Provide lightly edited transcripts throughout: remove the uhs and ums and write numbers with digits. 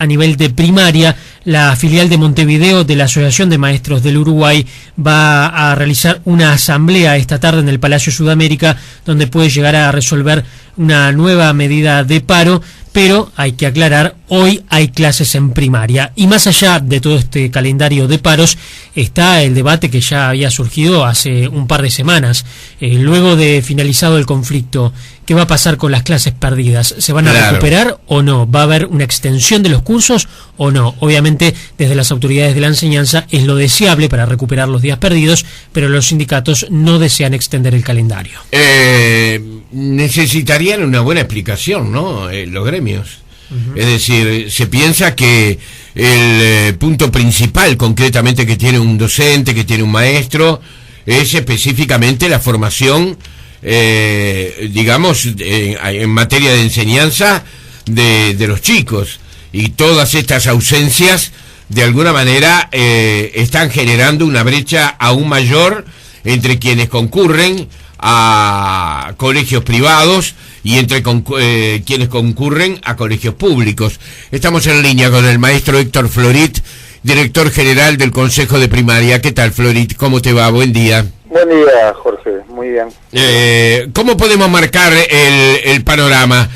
A nivel de primaria, la filial de Montevideo de la Asociación de Maestros del Uruguay va a realizar una asamblea esta tarde en el Palacio Sudamérica, donde puede llegar a resolver una nueva medida de paro, pero hay que aclarar, hoy hay clases en primaria. Y más allá de todo este calendario de paros, está el debate que ya había surgido hace un par de semanas. Luego de finalizado el conflicto, ¿qué va a pasar con las clases perdidas? ¿Se van a recuperar o no? ¿Va a haber una extensión de los cursos o no? Obviamente, desde las autoridades de la enseñanza es lo deseable para recuperar los días perdidos, pero los sindicatos no desean extender el calendario. Necesitarían una buena explicación, ¿no? Los gremios. Es decir, se piensa que el punto principal, concretamente, que tiene un docente, que tiene un maestro, es específicamente la formación, digamos, en materia de enseñanza de los chicos. Y todas estas ausencias, de alguna manera, están generando una brecha aún mayor entre quienes concurren a colegios privados y entre quienes concurren a colegios públicos. Estamos en línea con el maestro Héctor Florit, director general del Consejo de Primaria. ¿Qué tal, Florit? ¿Cómo te va? Buen día. Buen día, Jorge. Muy bien. ¿Cómo podemos marcar el panorama?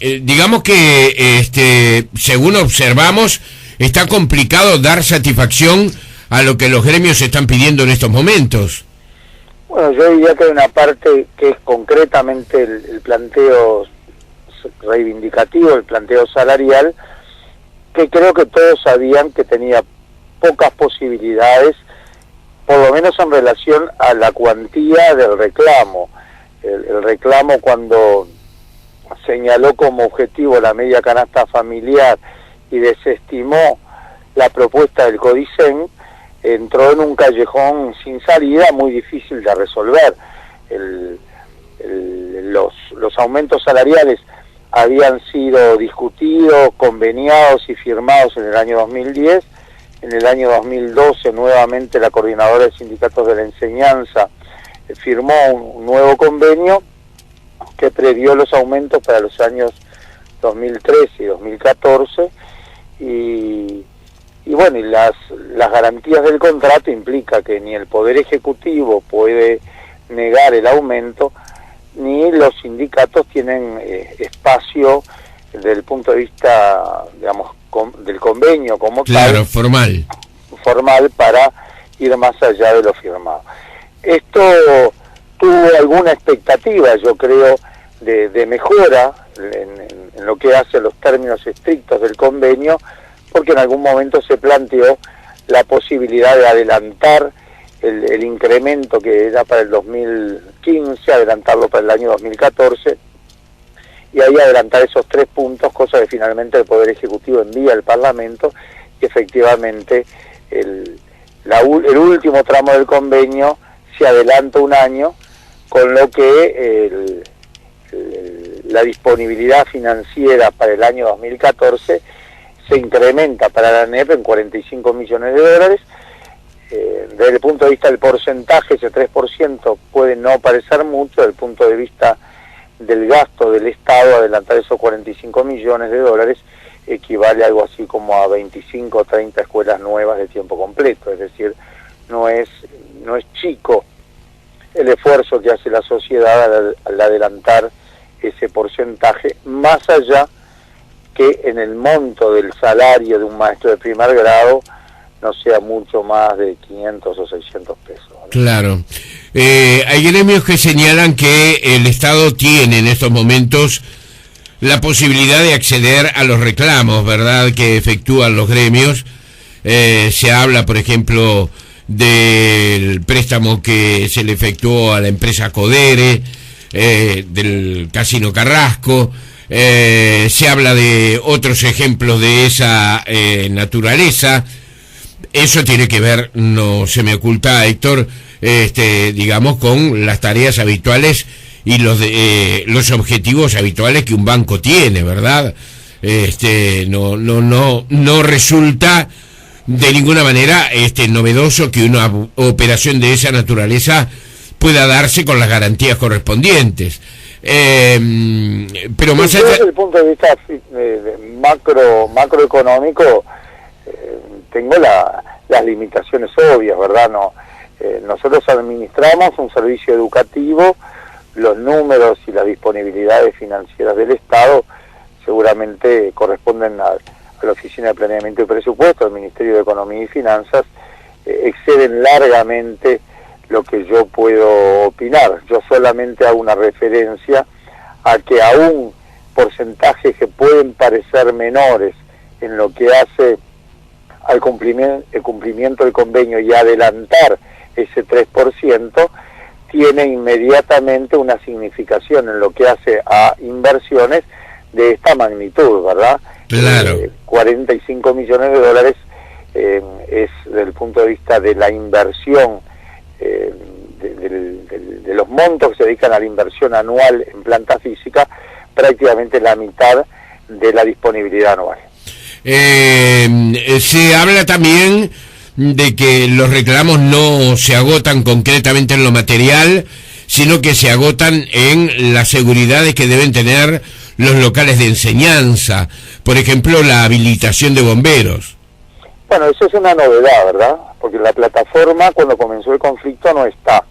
Digamos que, según observamos, está complicado dar satisfacción a lo que los gremios están pidiendo en estos momentos. Bueno, yo diría que hay una parte que es concretamente el planteo reivindicativo, el planteo salarial, que creo que todos sabían que tenía pocas posibilidades, por lo menos en relación a la cuantía del reclamo. El reclamo, cuando señaló como objetivo la media canasta familiar y desestimó la propuesta del Codicen, entró en un callejón sin salida muy difícil de resolver. Los aumentos salariales habían sido discutidos, conveniados y firmados en el año 2010. En el año 2012 nuevamente la Coordinadora de Sindicatos de la Enseñanza firmó un nuevo convenio que previó los aumentos para los años 2013 y 2014 y bueno, y las garantías del contrato implica que ni el Poder Ejecutivo puede negar el aumento, ni los sindicatos tienen espacio desde el punto de vista, digamos, del convenio como tal, formal para ir más allá de lo firmado. Esto tuvo alguna expectativa, yo creo, de mejora en lo que hace a los términos estrictos del convenio, porque en algún momento se planteó la posibilidad de adelantar el incremento que era para el 2015, adelantarlo para el año 2014, y ahí adelantar esos 3 puntos, cosa que finalmente el Poder Ejecutivo envía al Parlamento, y efectivamente el último tramo del convenio se adelanta un año, con lo que la disponibilidad financiera para el año 2014 se incrementa para la ANEP en 45 millones de dólares. Desde el punto de vista del porcentaje, ese 3% puede no parecer mucho. Desde el punto de vista del gasto del Estado, adelantar esos 45 millones de dólares equivale a algo así como a 25 o 30 escuelas nuevas de tiempo completo. Es decir, no es chico el esfuerzo que hace la sociedad al adelantar ese porcentaje, más allá que en el monto del salario de un maestro de primer grado no sea mucho más de 500 o 600 pesos, ¿no? Claro. Hay gremios que señalan que el Estado tiene en estos momentos la posibilidad de acceder a los reclamos, ¿verdad?, que efectúan los gremios. Se habla, por ejemplo, del préstamo que se le efectuó a la empresa Codere, del Casino Carrasco. Se habla de otros ejemplos de esa naturaleza. Eso tiene que ver, no se me oculta, Héctor, digamos, con las tareas habituales y los objetivos habituales que un banco tiene, ¿verdad? No resulta de ninguna manera novedoso que una operación de esa naturaleza pueda darse con las garantías correspondientes. Pero más Sí, allá... desde el punto de vista macroeconómico, tengo las limitaciones obvias, ¿verdad? No, nosotros administramos un servicio educativo, los números y las disponibilidades financieras del Estado seguramente corresponden a la Oficina de Planeamiento y Presupuesto, al Ministerio de Economía y Finanzas, exceden largamente lo que yo puedo opinar. Yo solamente hago una referencia a que aún porcentajes que pueden parecer menores en lo que hace al cumplimiento del convenio y adelantar ese 3%, tiene inmediatamente una significación en lo que hace a inversiones de esta magnitud, ¿verdad? Claro. 45 millones de dólares es, desde el punto de vista de la inversión, de los montos que se dedican a la inversión anual en planta física, prácticamente la mitad de la disponibilidad anual. Se habla también de que los reclamos no se agotan concretamente en lo material, sino que se agotan en las seguridades que deben tener los locales de enseñanza, por ejemplo, la habilitación de bomberos. Bueno, eso es una novedad, ¿verdad? Porque la plataforma, cuando comenzó el conflicto, no está.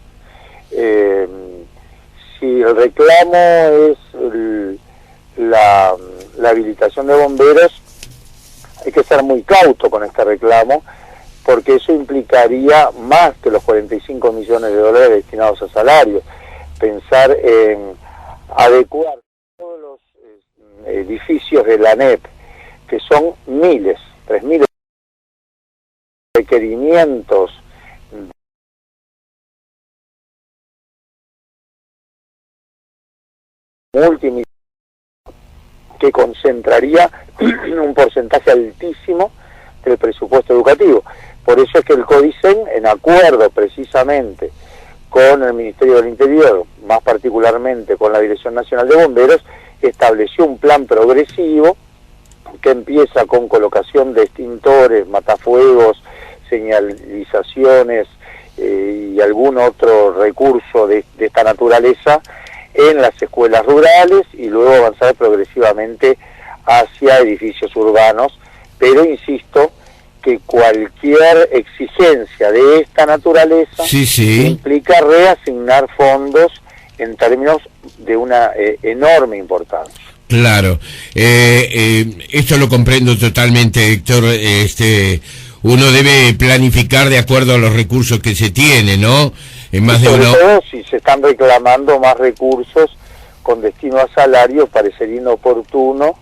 Si el reclamo es la habilitación de bomberos, hay que ser muy cauto con este reclamo, porque eso implicaría más que los 45 millones de dólares destinados a salarios. Pensar en adecuar todos los edificios de la ANEP, que son miles, 3.000 requerimientos multimillonarios, que concentraría un porcentaje altísimo del presupuesto educativo. Por eso es que el CODICEN, en acuerdo precisamente con el Ministerio del Interior, más particularmente con la Dirección Nacional de Bomberos, estableció un plan progresivo que empieza con colocación de extintores, matafuegos, señalizaciones y algún otro recurso de esta naturaleza en las escuelas rurales, y luego avanzar progresivamente hacia edificios urbanos, pero insisto que cualquier exigencia de esta naturaleza implica reasignar fondos en términos de una enorme importancia. Claro, esto lo comprendo totalmente, Héctor. Uno debe planificar de acuerdo a los recursos que se tiene, ¿no? En más de sobre uno. todo si se están reclamando más recursos con destino a salario, parecería inoportuno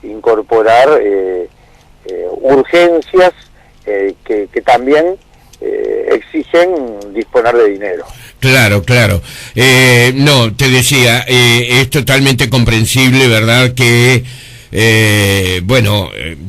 incorporar urgencias que también exigen disponer de dinero. Claro, claro. No, te decía, es totalmente comprensible, ¿verdad?, que,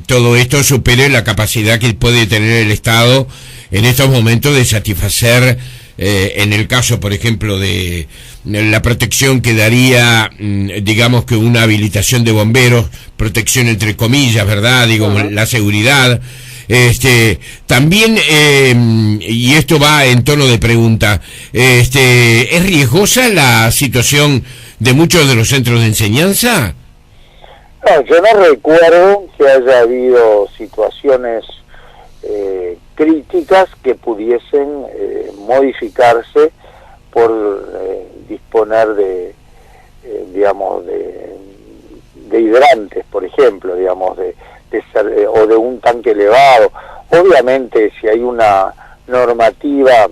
todo esto supere la capacidad que puede tener el Estado en estos momentos de satisfacer, en el caso, por ejemplo, de la protección que daría, digamos que una habilitación de bomberos, protección entre comillas, ¿verdad?, digo, la seguridad. También, y esto va en tono de pregunta, ¿es riesgosa la situación de muchos de los centros de enseñanza? No, yo no recuerdo que haya habido situaciones críticas que pudiesen modificarse por disponer de hidrantes, por ejemplo, digamos, o de un tanque elevado. Obviamente, si hay una normativa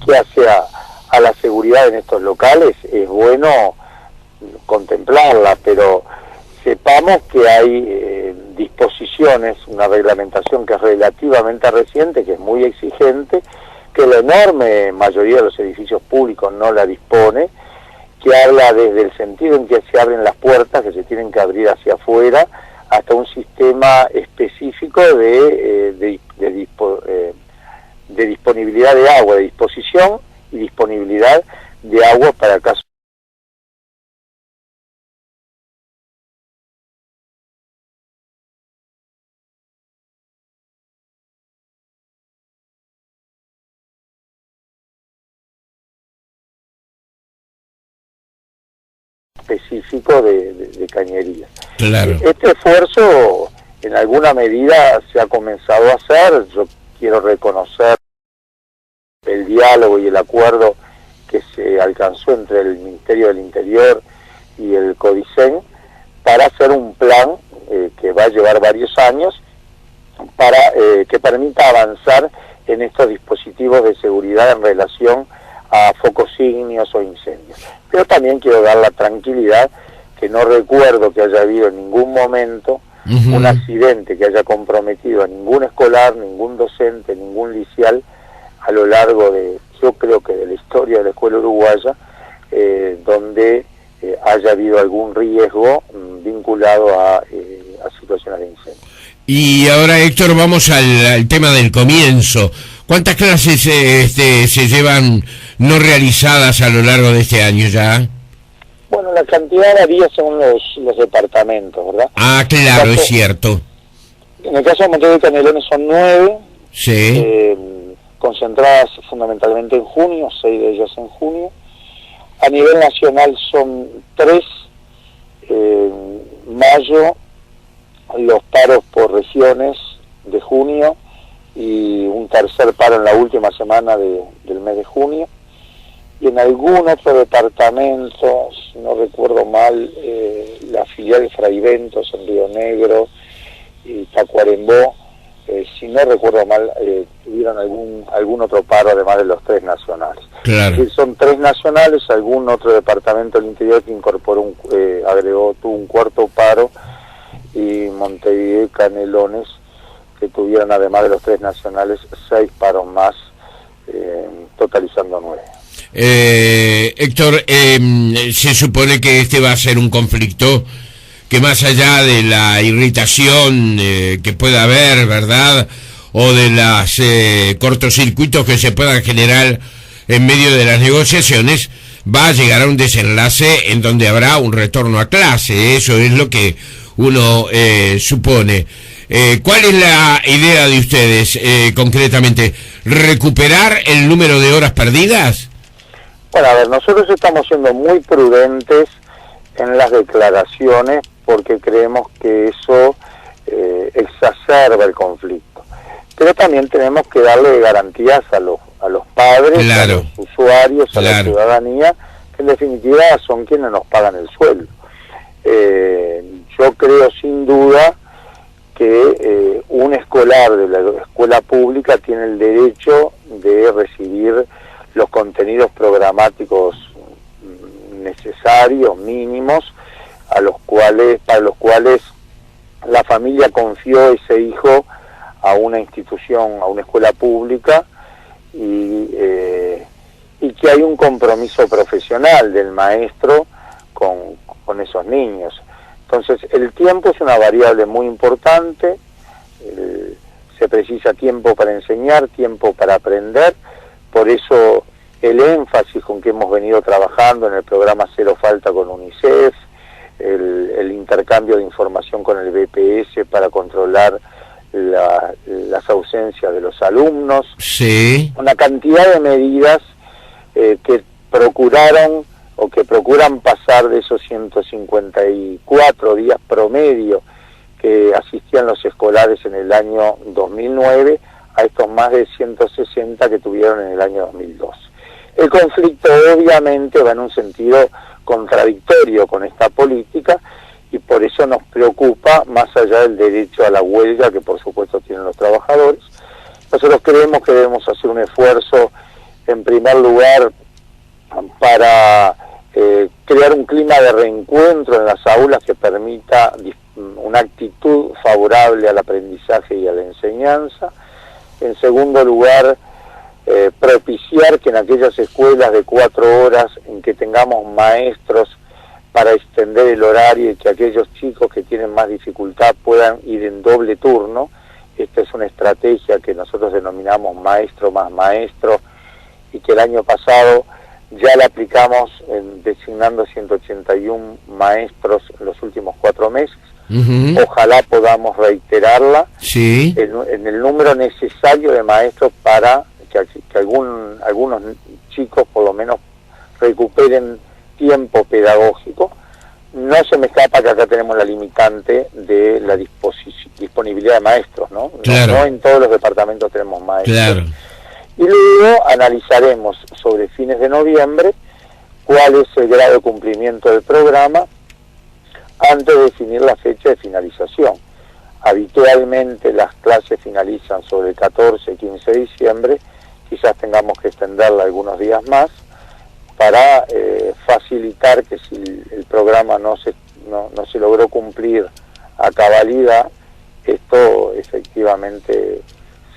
que hace a la seguridad en estos locales, es bueno contemplarla, pero sepamos que hay disposiciones, una reglamentación que es relativamente reciente, que es muy exigente, que la enorme mayoría de los edificios públicos no la dispone, que habla desde el sentido en que se abren las puertas, que se tienen que abrir hacia afuera, hasta un sistema específico de disponibilidad de agua, de disposición y disponibilidad de agua para casos específico de cañería. Claro. Este esfuerzo en alguna medida se ha comenzado a hacer. Yo quiero reconocer el diálogo y el acuerdo que se alcanzó entre el Ministerio del Interior y el CODICEN para hacer un plan que va a llevar varios años para que permita avanzar en estos dispositivos de seguridad en relación a focos ígneos o incendios. Pero también quiero dar la tranquilidad que no recuerdo que haya habido en ningún momento un accidente que haya comprometido a ningún escolar, ningún docente, ningún licial a lo largo de, yo creo que de la historia de la escuela uruguaya, donde haya habido algún riesgo vinculado a situaciones de incendio. Y ahora, Héctor, vamos al tema del comienzo. ¿Cuántas clases se llevan no realizadas a lo largo de este año ya? Bueno, la cantidad varía según los departamentos, ¿verdad? Ah, claro, es cierto. En el caso de Montevideo y Canelones son 9, sí. Concentradas fundamentalmente en junio, 6 de ellas en junio. A nivel nacional son 3, mayo, los paros por regiones de junio y un tercer paro en la última semana del mes de junio. Y en algún otro departamento, si no recuerdo mal, la filial de Fraiventos en Río Negro y Tacuarembó, si no recuerdo mal, tuvieron algún otro paro además de los 3 nacionales. Claro. Son 3 nacionales, algún otro departamento del interior que incorporó tuvo un cuarto paro, y Montevideo y Canelones que tuvieron además de los 3 nacionales 6 paros más, totalizando 9. Héctor, se supone que este va a ser un conflicto que más allá de la irritación que pueda haber, ¿verdad?, o de los cortocircuitos que se puedan generar en medio de las negociaciones, va a llegar a un desenlace en donde habrá un retorno a clase. Eso es lo que uno supone. ¿Cuál es la idea de ustedes concretamente? ¿Recuperar el número de horas perdidas? Bueno, a ver, nosotros estamos siendo muy prudentes en las declaraciones porque creemos que eso exacerba el conflicto. Pero también tenemos que darle garantías a los padres, claro, a los usuarios, claro, a la ciudadanía, que en definitiva son quienes nos pagan el sueldo. Yo creo sin duda que un escolar de la escuela pública tiene el derecho de recibir los contenidos programáticos necesarios, mínimos, para los cuales la familia confió ese hijo a una institución, a una escuela pública, y que hay un compromiso profesional del maestro con esos niños. Entonces, el tiempo es una variable muy importante, se precisa tiempo para enseñar, tiempo para aprender, por eso el énfasis con que hemos venido trabajando en el programa Cero Falta con UNICEF, el intercambio de información con el BPS para controlar las ausencias de los alumnos, sí, una cantidad de medidas que procuran pasar de esos 154 días promedio que asistían los escolares en el año 2009 a estos más de 160 que tuvieron en el año 2002. El conflicto obviamente va en un sentido contradictorio con esta política y por eso nos preocupa, más allá del derecho a la huelga que por supuesto tienen los trabajadores. Nosotros creemos que debemos hacer un esfuerzo en primer lugar para crear un clima de reencuentro en las aulas que permita una actitud favorable al aprendizaje y a la enseñanza. En segundo lugar, propiciar que en aquellas escuelas de 4 horas en que tengamos maestros para extender el horario y que aquellos chicos que tienen más dificultad puedan ir en doble turno. Esta es una estrategia que nosotros denominamos maestro más maestro y que el año pasado ya la aplicamos designando 181 maestros en los últimos 4 meses. Uh-huh. Ojalá podamos reiterarla, sí, en el número necesario de maestros para que algunos chicos por lo menos recuperen tiempo pedagógico. no se me escapa que acá tenemos la limitante de la disponibilidad de maestros, ¿no? Claro. No en todos los departamentos tenemos maestros. Claro. Y luego analizaremos sobre fines de noviembre cuál es el grado de cumplimiento del programa antes de definir la fecha de finalización. Habitualmente las clases finalizan sobre el 14 15 de diciembre, quizás tengamos que extenderla algunos días más para facilitar que si el programa no se logró cumplir a cabalidad, esto efectivamente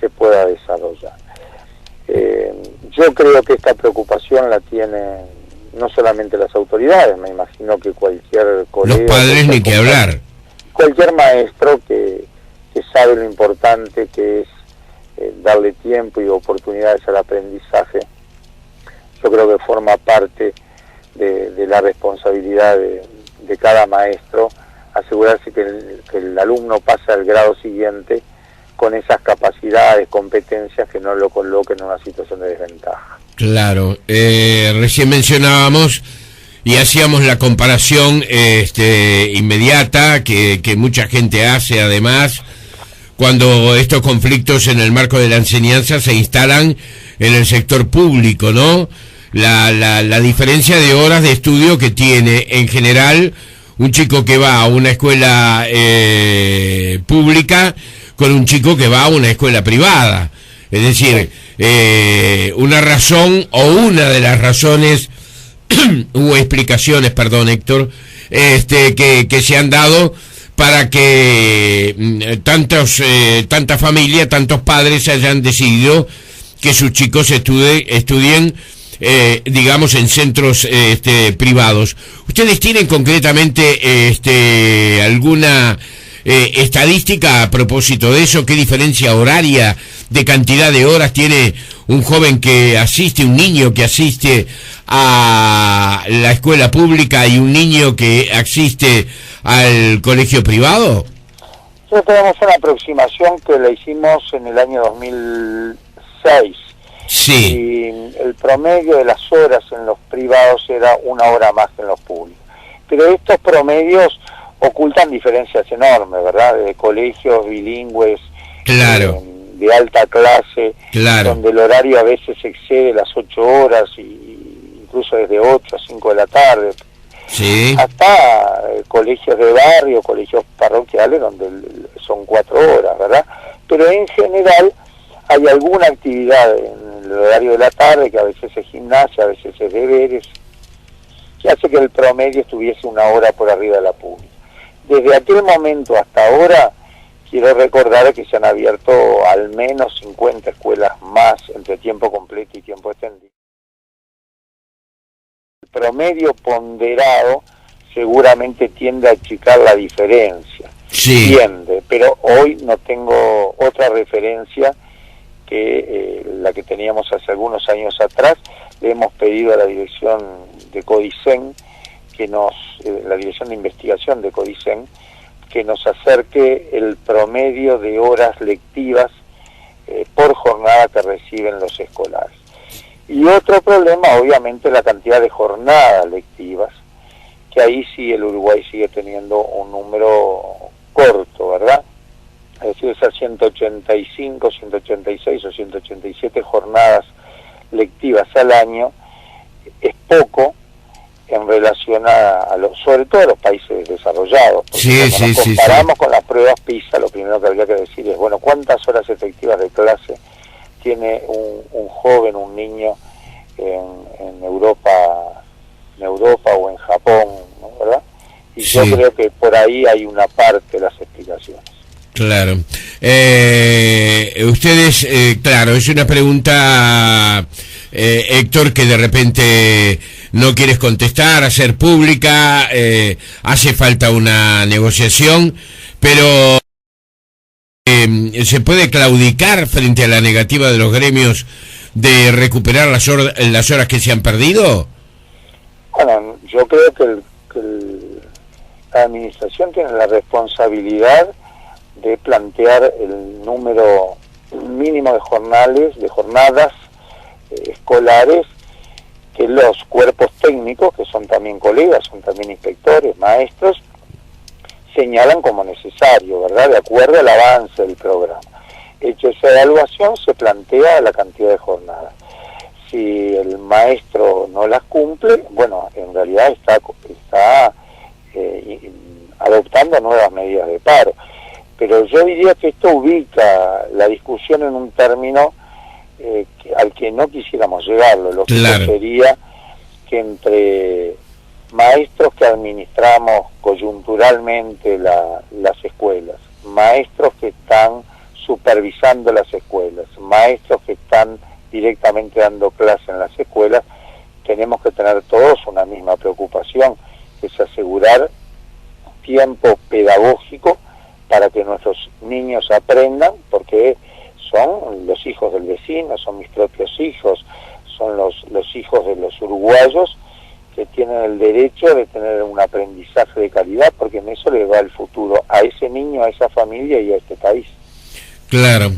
se pueda desarrollar. Yo creo que esta preocupación la tienen no solamente las autoridades, me imagino que cualquier colega... Los padres ni que hablar. Cualquier maestro que sabe lo importante que es darle tiempo y oportunidades al aprendizaje, yo creo que forma parte de la responsabilidad de cada maestro asegurarse que el alumno pase al grado siguiente con esas capacidades, competencias que no lo coloquen en una situación de desventaja. Claro, recién mencionábamos y hacíamos la comparación inmediata que mucha gente hace además cuando estos conflictos en el marco de la enseñanza se instalan en el sector público, ¿no? La diferencia de horas de estudio que tiene en general un chico que va a una escuela pública con un chico que va a una escuela privada. Es decir, una razón o una de las razones hubo explicaciones, perdón Héctor, que se han dado para que tanta familia, tantos padres hayan decidido que sus chicos estudien digamos en centros privados. ¿Ustedes tienen concretamente alguna estadística a propósito de eso? ¿Qué diferencia horaria de cantidad de horas tiene un joven que asiste, un niño que asiste a la escuela pública y un niño que asiste al colegio privado? Nosotros tenemos una aproximación que la hicimos en el año 2006. Sí. Y el promedio de las horas en los privados era 1 hora más que en los públicos. Pero estos promedios ocultan diferencias enormes, ¿verdad? De colegios bilingües, claro, de alta clase, claro, donde el horario a veces excede las 8 horas, y incluso desde 8 a 5 de la tarde, sí, hasta colegios de barrio, colegios parroquiales, donde son 4 horas, ¿verdad? Pero en general hay alguna actividad en el horario de la tarde, que a veces es gimnasia, a veces es deberes, que hace que el promedio estuviese 1 hora por arriba de la pública. Desde aquel momento hasta ahora, quiero recordar que se han abierto al menos 50 escuelas más entre tiempo completo y tiempo extendido. El promedio ponderado seguramente tiende a achicar la diferencia, sí, tiende, pero hoy no tengo otra referencia que la que teníamos hace algunos años atrás. Le hemos pedido a la dirección de Codicen, la dirección de investigación de Codicen, que nos acerque el promedio de horas lectivas por jornada que reciben los escolares. Y otro problema, obviamente, la cantidad de jornadas lectivas, que ahí sí el Uruguay sigue teniendo un número corto, ¿verdad? Es decir, esas 185, 186 o 187 jornadas lectivas al año es poco en relación sobre todo a los países desarrollados. Porque sí, cuando nos comparamos con las pruebas PISA, lo primero que habría que decir es, bueno, ¿cuántas horas efectivas de clase tiene un joven, un niño en Europa o en Japón, ¿no? ¿Verdad? Y sí, yo creo que por ahí hay una parte de las explicaciones. Claro. Ustedes, claro, es una pregunta, Héctor, que de repente no quieres contestar, hacer pública, hace falta una negociación, pero ¿se puede claudicar frente a la negativa de los gremios de recuperar las horas que se han perdido? Bueno, yo creo que la administración tiene la responsabilidad de plantear el número mínimo de jornadas escolares que los cuerpos técnicos, que son también colegas, son también inspectores, maestros, señalan como necesario, ¿verdad?, de acuerdo al avance del programa. Hecho esa evaluación, se plantea la cantidad de jornadas. Si el maestro no las cumple, bueno, en realidad está adoptando nuevas medidas de paro. Pero yo diría que esto ubica la discusión en un término al que no quisiéramos llegarlo. Lo que sería que entre maestros que administramos coyunturalmente las escuelas, maestros que están supervisando las escuelas, maestros que están directamente dando clase en las escuelas, tenemos que tener todos una misma preocupación, que es asegurar tiempo pedagógico para que nuestros niños aprendan, porque son los hijos del vecino, son mis propios hijos, son los hijos de los uruguayos, que tienen el derecho de tener un aprendizaje de calidad, porque en eso les va el futuro a ese niño, a esa familia y a este país. Claro.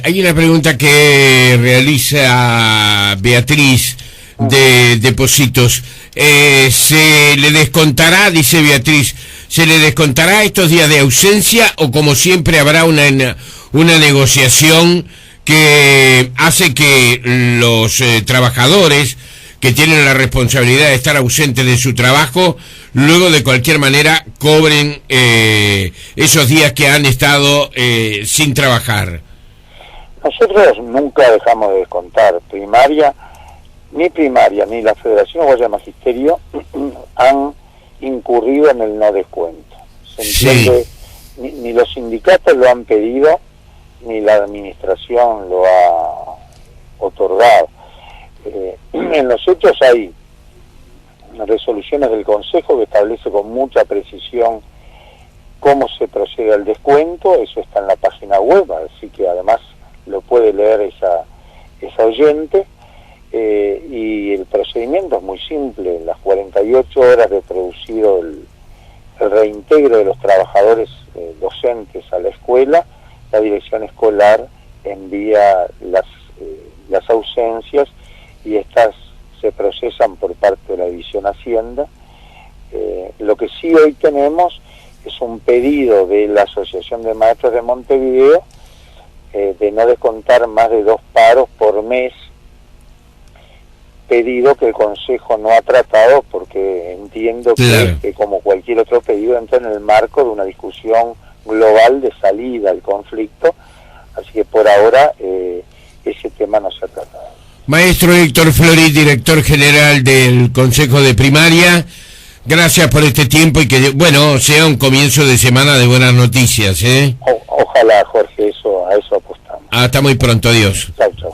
Hay una pregunta que realiza Beatriz de Depósitos. ¿Se le descontará, dice Beatriz, se le descontará estos días de ausencia o como siempre habrá una negociación que hace que los trabajadores que tienen la responsabilidad de estar ausentes de su trabajo, luego de cualquier manera cobren esos días que han estado sin trabajar? Nosotros nunca dejamos de descontar. Primaria ni la Federación Uruguaya de Magisterio han incurrido en el no descuento. ¿Se entiende? Sí. Ni los sindicatos lo han pedido, ni la administración lo ha otorgado. En los hechos hay resoluciones del Consejo que establece con mucha precisión cómo se procede al descuento. Eso está en la página web, así que además lo puede leer esa oyente. Y el procedimiento es muy simple. En las 48 horas de producido el reintegro de los trabajadores docentes a la escuela, la dirección escolar envía las ausencias y estas se procesan por parte de la División Hacienda. Lo que sí hoy tenemos es un pedido de la Asociación de Maestros de Montevideo de no descontar más de 2 paros por mes, pedido que el Consejo no ha tratado porque entiendo que como cualquier otro pedido entra en el marco de una discusión global de salida al conflicto, así que por ahora ese tema no se ha tratado. Maestro Héctor Florit, director general del Consejo de Primaria, gracias por este tiempo y que, bueno, sea un comienzo de semana de buenas noticias, ¿eh? Ojalá, Jorge, a eso apostamos. Hasta muy pronto, adiós. Chau, chau.